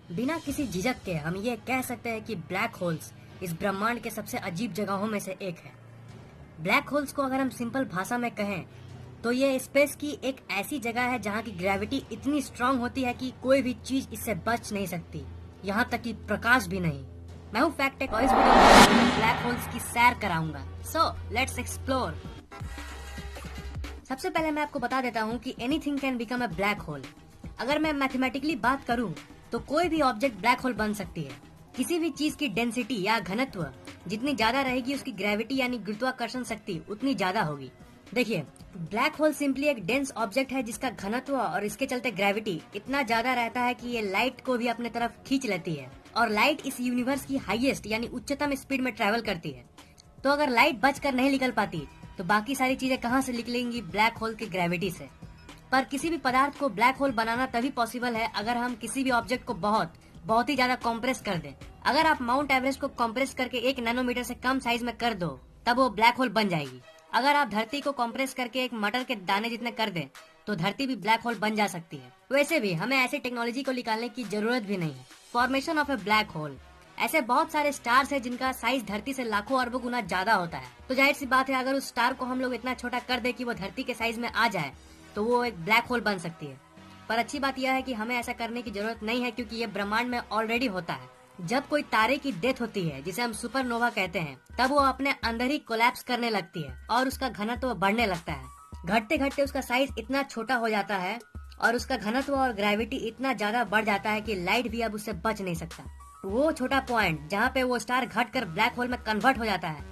बिना किसी झिझक के हम ये कह सकते हैं कि ब्लैक होल्स इस ब्रह्मांड के सबसे अजीब जगहों में से एक है। ब्लैक होल्स को अगर हम सिंपल भाषा में कहें तो ये स्पेस की एक ऐसी जगह है जहाँ की ग्रेविटी इतनी स्ट्रांग होती है कि कोई भी चीज इससे बच नहीं सकती, यहाँ तक कि प्रकाश भी नहीं। मैं हूँ फैक्ट टेक और इस वीडियो में ब्लैक होल्स की सैर कराऊंगा। So let's explore. सबसे पहले मैं आपको बता देता हूँ कि anything can become a black hole. अगर मैं मैथमेटिकली बात करूँ तो कोई भी ऑब्जेक्ट ब्लैक होल बन सकती है। किसी भी चीज की डेंसिटी या घनत्व जितनी ज्यादा रहेगी उसकी ग्रेविटी यानी गुरुत्वाकर्षण शक्ति उतनी ज्यादा होगी। देखिए, ब्लैक होल सिंपली एक डेंस ऑब्जेक्ट है जिसका घनत्व और इसके चलते ग्रेविटी इतना ज्यादा रहता है कि ये लाइट को भी अपने तरफ खींच लेती है और लाइट इस यूनिवर्स की हाईएस्ट यानी उच्चतम स्पीड में ट्रेवल करती है। तो अगर लाइट बचकर नहीं निकल पाती तो बाकी सारी चीजें कहाँ से निकलेंगी? ब्लैक होल की ग्रेविटी से। पर किसी भी पदार्थ को ब्लैक होल बनाना तभी पॉसिबल है अगर हम किसी भी ऑब्जेक्ट को बहुत ही ज्यादा कॉम्प्रेस कर दें। अगर आप माउंट एवरेस्ट को कॉम्प्रेस करके 1 नैनोमीटर से कम साइज में कर दो तब वो ब्लैक होल बन जाएगी। अगर आप धरती को कॉम्प्रेस करके एक मटर के दाने जितने कर दें तो धरती भी ब्लैक होल बन जा सकती है। वैसे भी हमें ऐसी टेक्नोलॉजी को निकालने की जरूरत भी नहीं है। Formation of A black hole, ऐसे बहुत सारे स्टार्स है जिनका साइज धरती से लाखों अरबों गुना ज्यादा होता है। तो जाहिर सी बात है अगर उस स्टार को हम लोग इतना छोटा कर दे कि वो धरती के साइज में आ जाए तो वो एक ब्लैक होल बन सकती है। पर अच्छी बात यह है कि हमें ऐसा करने की जरूरत नहीं है क्योंकि ये ब्रह्मांड में ऑलरेडी होता है। जब कोई तारे की डेथ होती है जिसे हम सुपरनोवा कहते हैं तब वो अपने अंदर ही कोलैप्स करने लगती है और उसका घनत्व बढ़ने लगता है। घटते घटते उसका साइज इतना छोटा हो जाता है और उसका घनत्व और ग्रेविटी इतना ज्यादा बढ़ जाता है कि लाइट भी अब उससे बच नहीं सकता। वो छोटा पॉइंट जहाँ पे वो स्टार घटकर ब्लैक होल में कन्वर्ट हो जाता है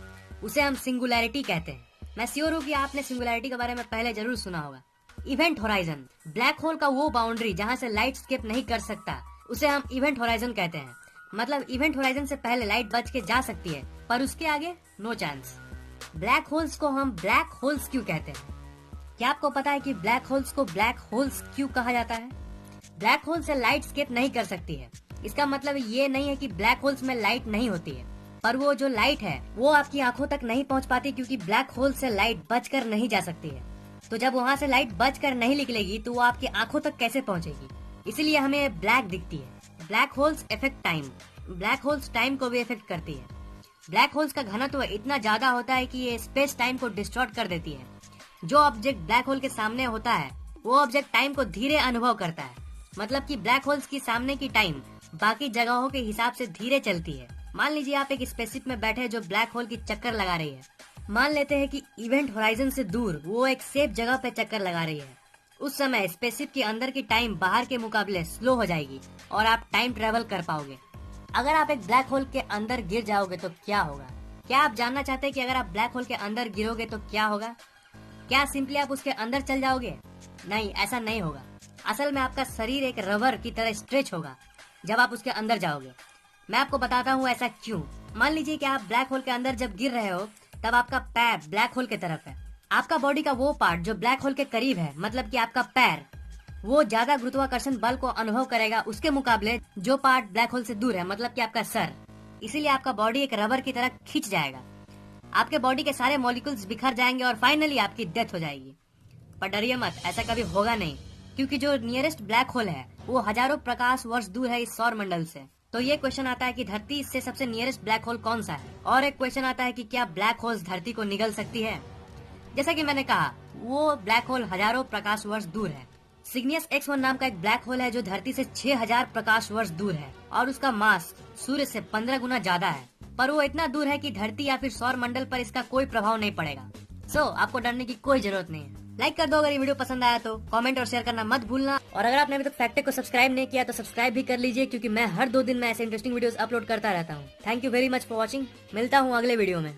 उसे हम सिंगुलैरिटी कहते हैं। मैं श्योर हूँ कि आपने सिंगुलैरिटी के बारे में पहले जरूर सुना होगा। इवेंट होराइजन, ब्लैक होल का वो बाउंड्री जहाँ से लाइट स्केप नहीं कर सकता उसे हम इवेंट होराइजन कहते हैं। मतलब इवेंट होराइजन से पहले लाइट बच के जा सकती है पर उसके आगे नो चांस। ब्लैक होल्स को हम ब्लैक होल्स क्यों कहते हैं? क्या आपको पता है कि ब्लैक होल्स को ब्लैक होल्स क्यों कहा जाता है? ब्लैक होल से लाइट स्केप नहीं कर सकती है, इसका मतलब ये नहीं है कि ब्लैक होल्स में लाइट नहीं होती है, पर वो जो लाइट है वो आपकी आंखों तक नहीं पहुंच पाती क्योंकि ब्लैक होल से लाइट बचकर नहीं जा सकती है। तो जब वहाँ से लाइट बचकर नहीं निकलेगी तो वो आपकी आंखों तक कैसे पहुँचेगी? इसलिए हमें ब्लैक दिखती है। Black holes effect time, black holes time को भी इफेक्ट करती है। ब्लैक होल्स का घनत्व इतना ज्यादा होता है कि ये स्पेस टाइम को डिस्टॉर्ट कर देती है। जो ऑब्जेक्ट ब्लैक होल के सामने होता है वो ऑब्जेक्ट टाइम को धीरे अनुभव करता है। मतलब कि ब्लैक होल्स की सामने की टाइम बाकी जगहों के हिसाब से धीरे चलती है। मान लीजिए आप एक स्पेसशिप में बैठे जो ब्लैक होल की चक्कर लगा रही है। मान लेते हैं कि इवेंट होराइजन से दूर वो एक सेफ जगह पे चक्कर लगा रही है। उस समय स्पेसशिप के अंदर की टाइम बाहर के मुकाबले स्लो हो जाएगी और आप टाइम ट्रेवल कर पाओगे। अगर आप एक ब्लैक होल के अंदर गिर जाओगे तो क्या होगा? क्या आप जानना चाहते हैं कि अगर आप ब्लैक होल के अंदर गिरोगे तो क्या होगा? क्या सिंपली आप उसके अंदर चल जाओगे? नहीं, ऐसा नहीं होगा। असल में आपका शरीर एक रबर की तरह स्ट्रेच होगा जब आप उसके अंदर जाओगे। मैं आपको बताता हूँ ऐसा क्यों। मान लीजिए कि आप ब्लैक होल के अंदर जब गिर रहे हो तब आपका पैर ब्लैक होल की तरफ है। आपका बॉडी का वो पार्ट जो ब्लैक होल के करीब है, मतलब कि आपका पैर, वो ज्यादा गुरुत्वाकर्षण बल को अनुभव करेगा उसके मुकाबले जो पार्ट ब्लैक होल से दूर है, मतलब कि आपका सर। इसीलिए आपका बॉडी एक रबर की तरह खींच जाएगा। आपके बॉडी के सारे मॉलिक्यूल्स बिखर जाएंगे और फाइनली आपकी डेथ हो जाएगी। पर डरिए मत, ऐसा कभी होगा नहीं क्योंकि जो नियरेस्ट ब्लैक होल है वो हजारों प्रकाश वर्ष दूर है इस सौर मंडल से। तो ये क्वेश्चन आता है कि धरती से सबसे नियरेस्ट ब्लैक होल कौन सा है? और एक क्वेश्चन आता है कि क्या ब्लैक होल्स धरती को निगल सकती है? जैसा कि मैंने कहा, वो ब्लैक होल हजारों प्रकाश वर्ष दूर है। सिग्नियस X1 नाम का एक ब्लैक होल है जो धरती से 6000 प्रकाश वर्ष दूर है और उसका मास सूर्य से 15 गुना ज्यादा है। पर वो इतना दूर है कि धरती या फिर सौर मंडल पर इसका कोई प्रभाव नहीं पड़ेगा। आपको डरने की कोई जरूरत नहीं है। लाइक कर दो अगर ये वीडियो पसंद आया तो, कमेंट और शेयर करना मत भूलना। और अगर आपने अभी तक फैक्ट टेक को सब्सक्राइब नहीं किया तो सब्सक्राइब भी कर लीजिए क्योंकि मैं हर 2 दिन में ऐसे इंटरेस्टिंग वीडियोस अपलोड करता रहता हूँ। Thank you very much for watching. मिलता हूँ अगले वीडियो में।